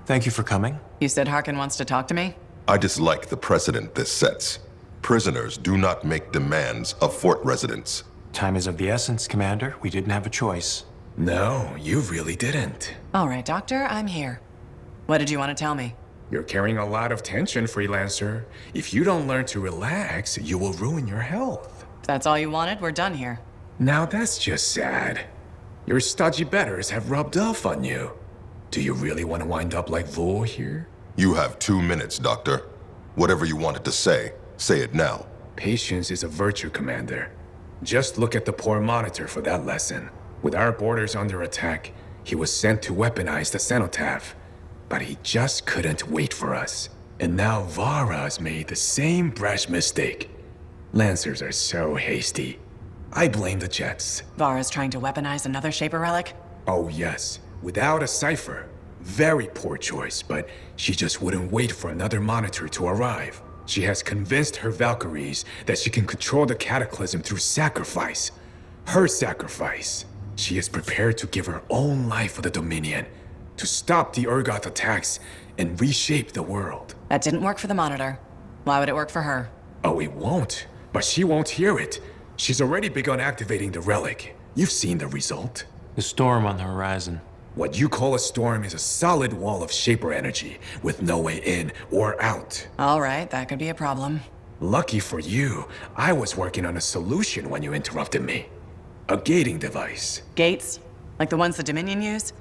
Thank you for coming. You said Harkin wants to talk to me? I dislike the precedent this sets. Prisoners do not make demands of fort residents. Time is of the essence, Commander. We didn't have a choice. No, you really didn't. All right, Doctor, I'm here. What did you want to tell me? You're carrying a lot of tension, Freelancer. If you don't learn to relax, you will ruin your health. If that's all you wanted, we're done here. Now that's just sad. Your stodgy betters have rubbed off on you. Do you really want to wind up like Vul here? You have 2 minutes, Doctor. Whatever you wanted to say it now. Patience is a virtue, Commander. Just look at the poor Monitor for that lesson. With our borders under attack, he was sent to weaponize the cenotaph. But he just couldn't wait for us. And now Vara's made the same brash mistake. Lancers are so hasty. I blame the Jets. Vara's trying to weaponize another Shaper relic? Oh yes, without a cipher. Very poor choice, but she just wouldn't wait for another Monitor to arrive. She has convinced her Valkyries that she can control the Cataclysm through sacrifice. Her sacrifice. She is prepared to give her own life for the Dominion, to stop the Urgoth attacks and reshape the world. That didn't work for the Monitor. Why would it work for her? Oh, it won't. But she won't hear it. She's already begun activating the relic. You've seen the result. The storm on the horizon. What you call a storm is a solid wall of Shaper energy, with no way in or out. All right, that could be a problem. Lucky for you, I was working on a solution when you interrupted me. A gating device. Gates? Like the ones the Dominion use?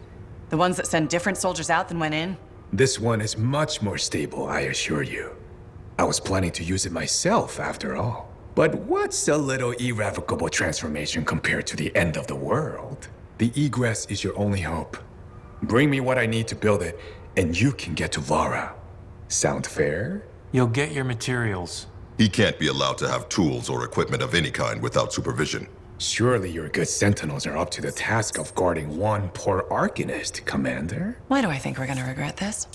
The ones that send different soldiers out than went in? This one is much more stable, I assure you. I was planning to use it myself, after all. But what's a little irrevocable transformation compared to the end of the world? The egress is your only hope. Bring me what I need to build it, and you can get to Vara. Sound fair? You'll get your materials. He can't be allowed to have tools or equipment of any kind without supervision. Surely your good sentinels are up to the task of guarding one poor Arcanist, Commander. Why do I think we're gonna regret this?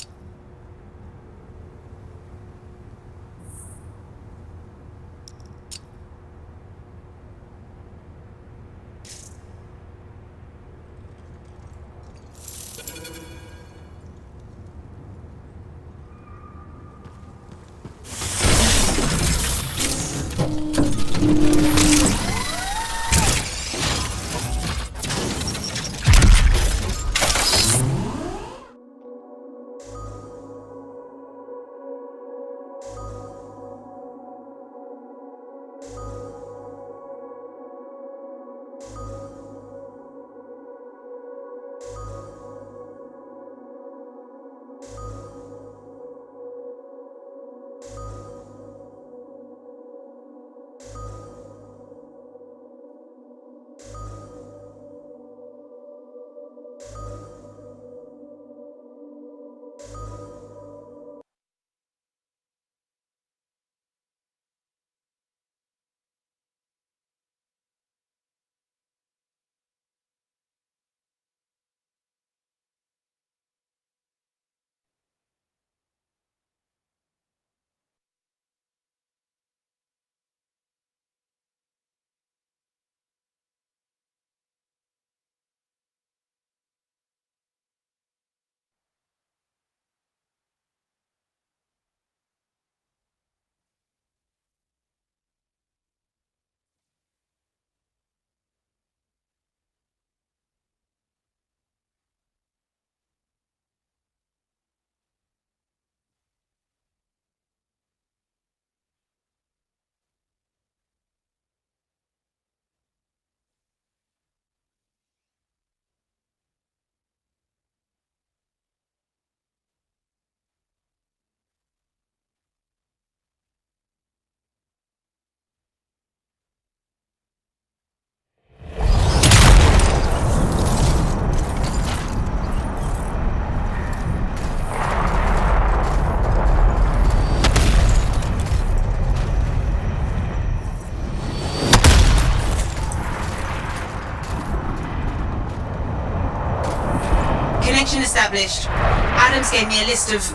Connection established. Adams gave me a list of...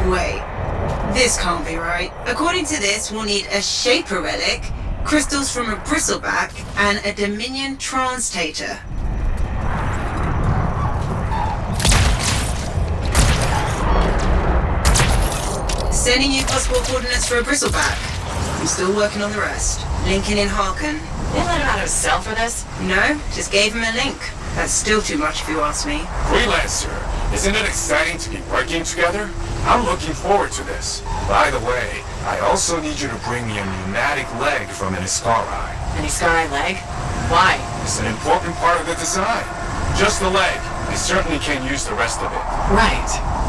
Wait. This can't be right. According to this, we'll need a Shaper relic, crystals from a bristleback, and a Dominion translator. Sending you possible coordinates for a bristleback. I'm still working on the rest. Linking in Harkin. They let him out of his cell for this? No, just gave him a link. That's still too much if you ask me. Freelancer, isn't it exciting to be working together? I'm looking forward to this. By the way, I also need you to bring me a pneumatic leg from an Iskari. An Iskari leg? Why? It's an important part of the design. Just the leg. I certainly can't use the rest of it. Right.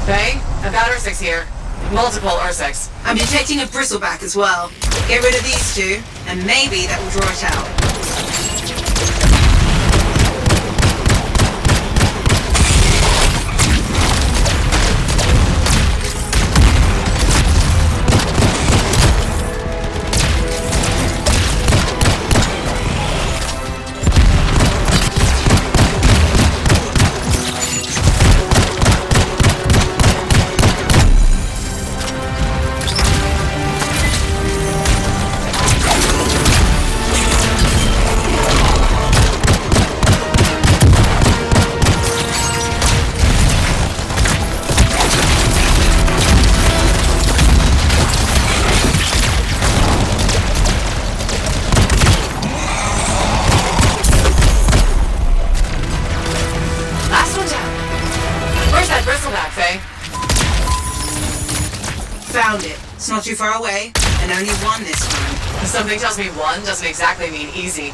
Faye, I've got Ursics here. Multiple Ursics. I'm detecting a bristleback as well. Get rid of these two, and maybe that will draw it out. Found it. It's not too far away, and only one this time. Something tells me one doesn't exactly mean easy.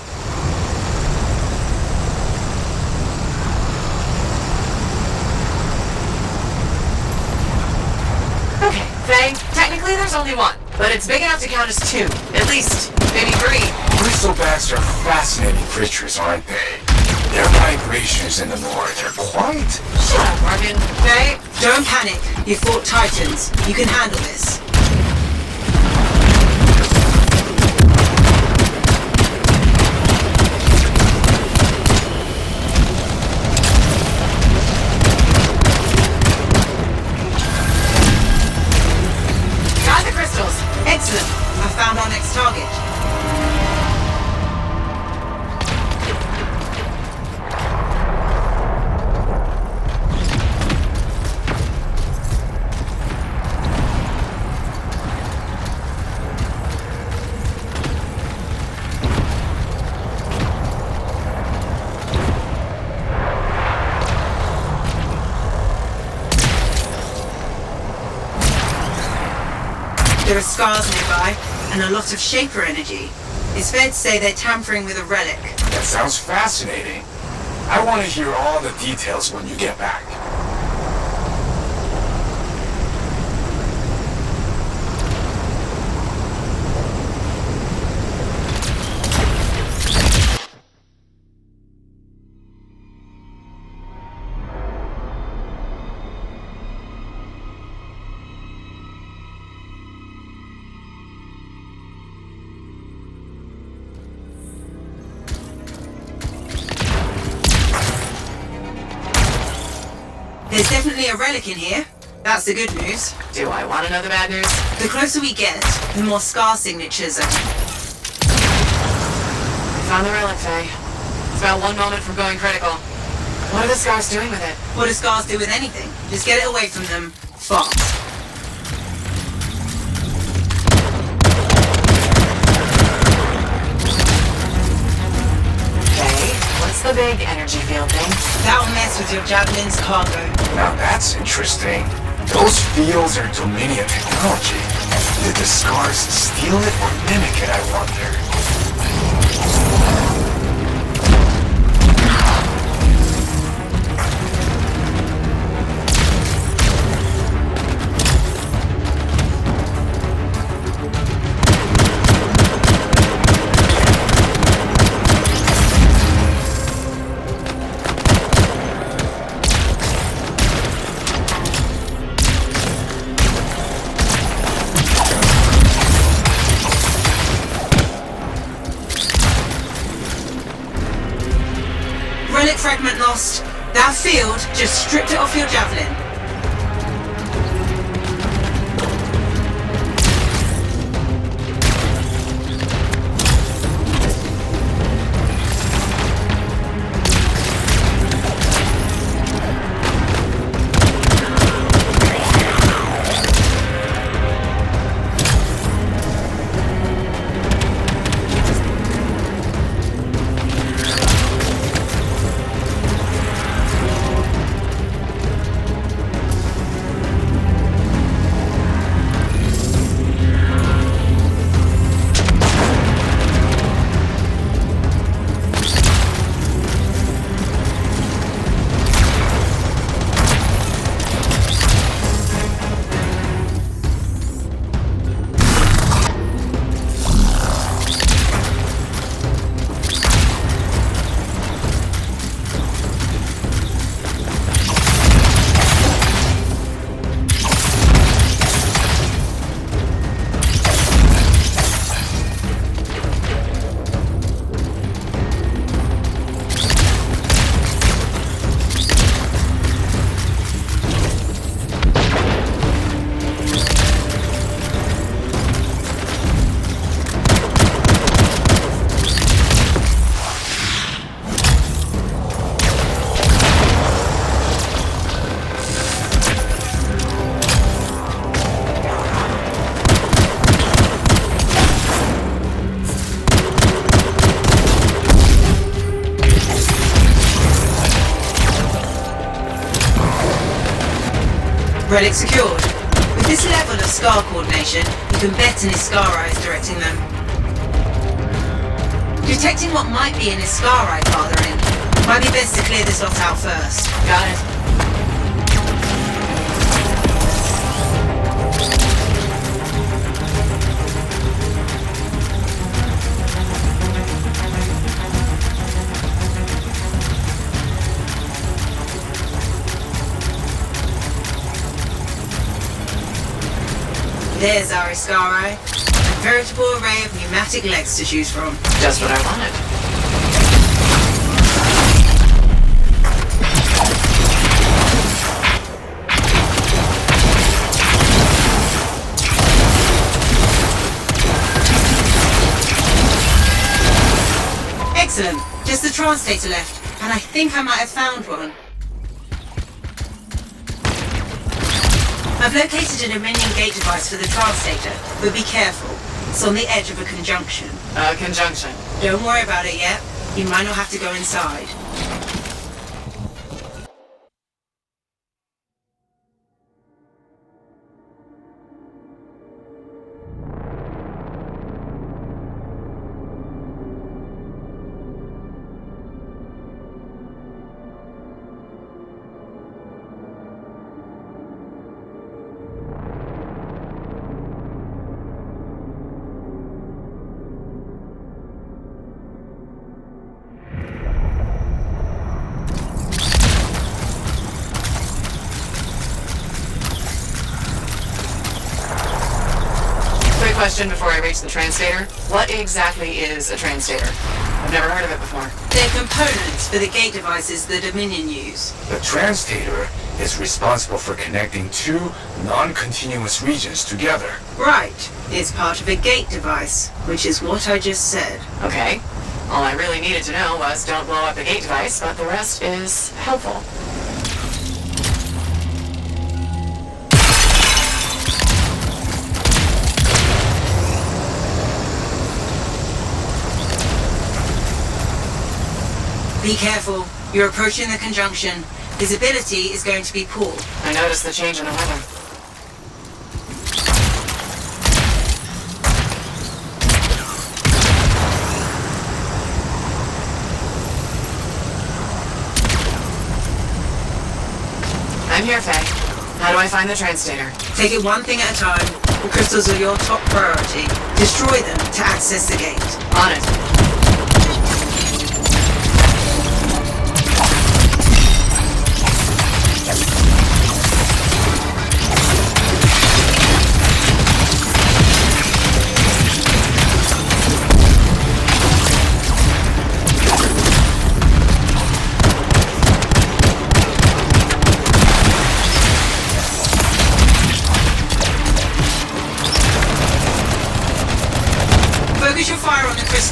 Okay, Faye, technically there's only one, but it's big enough to count as two. At least, maybe three. Bristlebacks are fascinating creatures, aren't they? Their migrations in the north are quite... Shut up, Morgan. Faye? Don't panic. You fought Titans. You can handle this. Got the crystals. Excellent. I found our next target. There are scars nearby, and a lot of Shaper energy. It's fair to say they're tampering with a relic. That sounds fascinating. I want to hear all the details when you get back. There's definitely a relic in here. That's the good news. Do I want to know the bad news? The closer we get, the more scar signatures are. I found the relic, Faye. It's about one moment from going critical. What are the scars doing with it? What do scars do with anything? Just get it away from them, fast. What's the big energy field thing? That'll mess with your Javelin's cargo. Now that's interesting. Those fields are Dominion technology. Did the scars steal it or mimic it, I wonder? Relic fragment lost. That field just stripped it off your javelin. Relic secured. With this level of scar coordination, you can bet an Iskara is directing them. Detecting what might be an Iskara farther in. Might be best to clear this lot out first. Got it. There's our Iskara. A veritable array of pneumatic legs to choose from. Just what I wanted. Excellent. Just the translator left, and I think I might have found one. I've located a Dominion gate device for the translator, but be careful. It's on the edge of a conjunction. Conjunction. Don't worry about it yet. You might not have to go inside. Question before I reach the translator. What exactly is a translator? I've never heard of it before. They're components for the gate devices the Dominion use. The translator is responsible for connecting two non-continuous regions together. Right. It's part of a gate device, which is what I just said. Okay. All I really needed to know was don't blow up the gate device, but the rest is helpful. Be careful. You're approaching the conjunction. Visibility is going to be poor. I noticed the change in the weather. I'm here, Faye. How do I find the translator? Take it one thing at a time. The crystals are your top priority. Destroy them to access the gate. On it.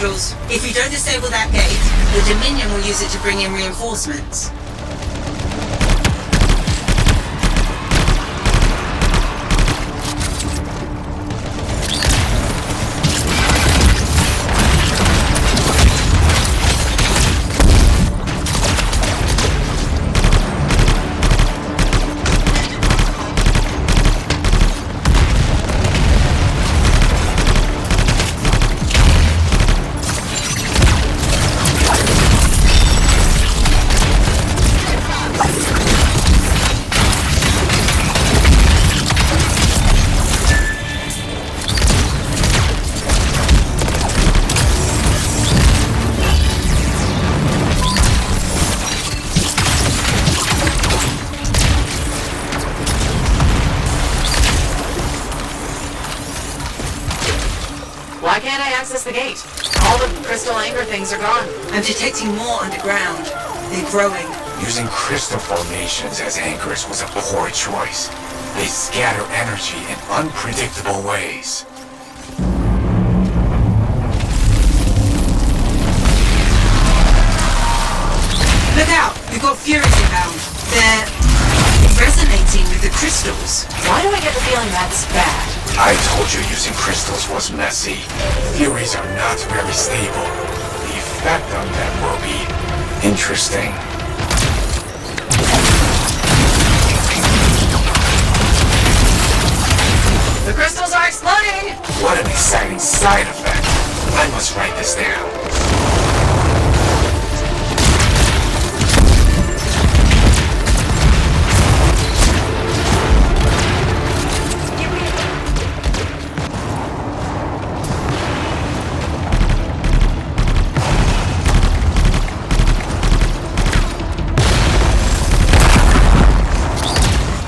crystals. If you don't disable that gate, the Dominion will use it to bring in reinforcements. Why can't I access the gate? All the crystal anchor things are gone. I'm detecting more underground. They're growing. Using crystal formations as anchors was a poor choice. They scatter energy in unpredictable ways. Look out! We've got Furies inbound. They're resonating with the crystals. Why do I get the feeling that's bad? I told you using crystals was messy. Furies are not very stable. The effect on them will be interesting. The crystals are exploding! What an exciting side effect. I must write this down.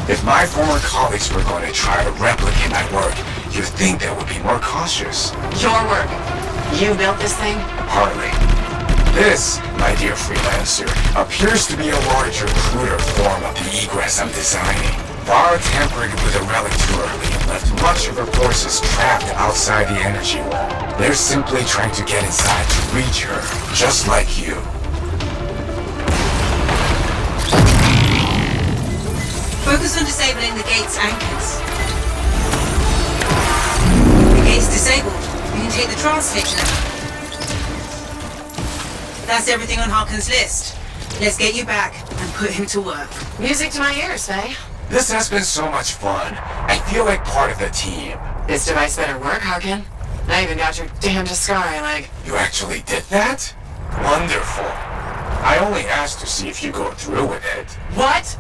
If my former colleagues were going to try to replicate my work, you'd think they would be more cautious. Your work. You built this thing? Hardly. This, my dear freelancer, appears to be a larger, cruder form of the egress I'm designing. Var tampered with the relic too early and left much of her forces trapped outside the energy wall. They're simply trying to get inside to reach her, just like you. Focus on disabling the gate's anchors. The gate's disabled. You can take the transfix now. That's everything on Harkin's list. Let's get you back and put him to work. Music to my ears, Faye. This has been so much fun. I feel like part of the team. This device better work, Harkin. I even got your damn Discovery leg. You actually did that? Wonderful. I only asked to see if you go through with it. What?